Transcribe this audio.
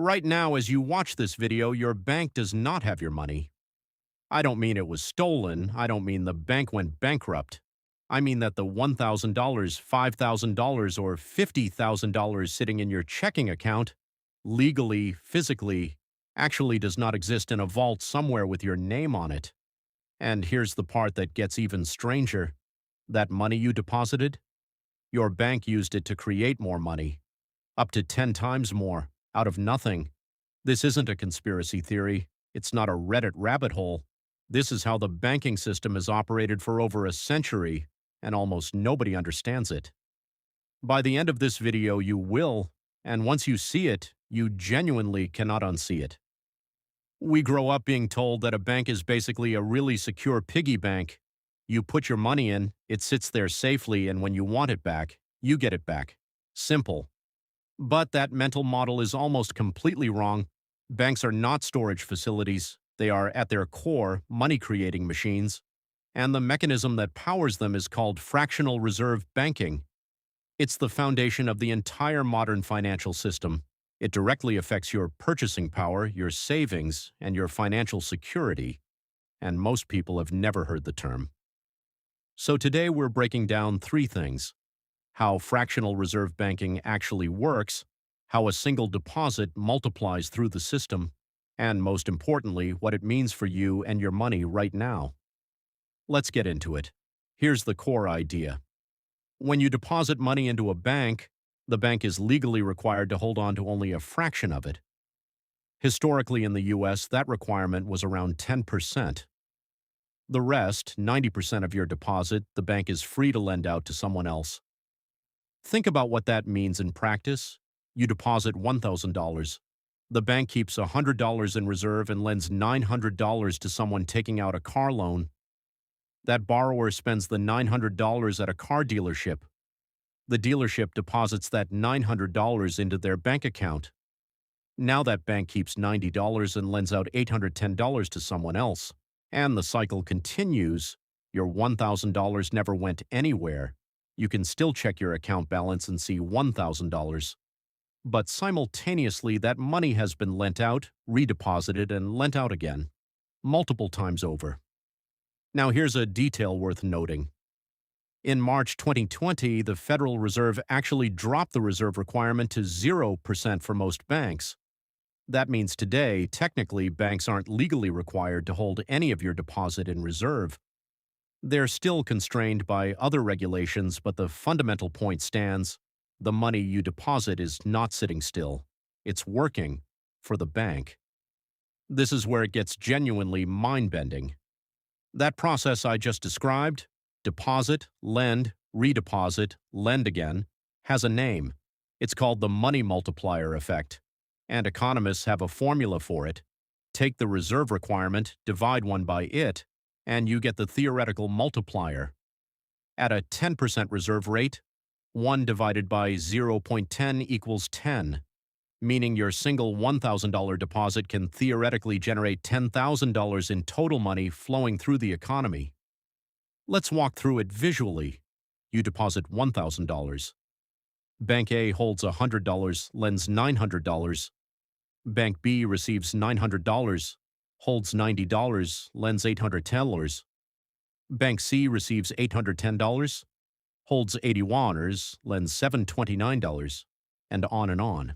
Right now, as you watch this video, your bank does not have your money. I don't mean it was stolen. I don't mean the bank went bankrupt. I mean that the $1,000, $5,000, or $50,000 sitting in your checking account, legally, physically, actually does not exist in a vault somewhere with your name on it. And here's the part that gets even stranger. That money you deposited, your bank used it to create more money, up to 10 times more, out of nothing. This isn't a conspiracy theory. It's not a Reddit rabbit hole. This is how the banking system has operated for over a century, and almost nobody understands it. By the end of this video, you will, and once you see it, you genuinely cannot unsee it. We grow up being told that a bank is basically a really secure piggy bank. You put your money in, it sits there safely, and when you want it back, you get it back. Simple. But that mental model is almost completely wrong. Banks are not storage facilities. They are, at their core, money-creating machines. And the mechanism that powers them is called fractional reserve banking. It's the foundation of the entire modern financial system. It directly affects your purchasing power, your savings, and your financial security. And most people have never heard the term. So today we're breaking down three things: how fractional reserve banking actually works, how a single deposit multiplies through the system, and most importantly, what it means for you and your money right now. Let's get into it. Here's the core idea. When you deposit money into a bank, the bank is legally required to hold on to only a fraction of it. Historically in the US, that requirement was around 10%. The rest, 90% of your deposit, the bank is free to lend out to someone else. Think about what that means in practice. You deposit $1,000. The bank keeps $100 in reserve and lends $900 to someone taking out a car loan. That borrower spends the $900 at a car dealership. The dealership deposits that $900 into their bank account. Now that bank keeps $90 and lends out $810 to someone else. And the cycle continues. Your $1,000 never went anywhere. You can still check your account balance and see $1,000. But simultaneously, that money has been lent out, redeposited, and lent out again, multiple times over. Now here's a detail worth noting. In March 2020, the Federal Reserve actually dropped the reserve requirement to 0% for most banks. That means today, technically, banks aren't legally required to hold any of your deposit in reserve. They're still constrained by other regulations, but the fundamental point stands. The money you deposit is not sitting still. It's working for the bank. This is where it gets genuinely mind-bending. That process I just described, deposit, lend, redeposit, lend again, has a name. It's called the money multiplier effect, and economists have a formula for it. Take the reserve requirement, divide one by it, and you get the theoretical multiplier. At a 10% reserve rate, 1 divided by 0.10 equals 10, meaning your single $1,000 deposit can theoretically generate $10,000 in total money flowing through the economy. Let's walk through it visually. You deposit $1,000. Bank A holds $100, lends $900. Bank B receives $900, holds $90, lends $810. Bank C receives $810, holds $81, lends $729, and on and on.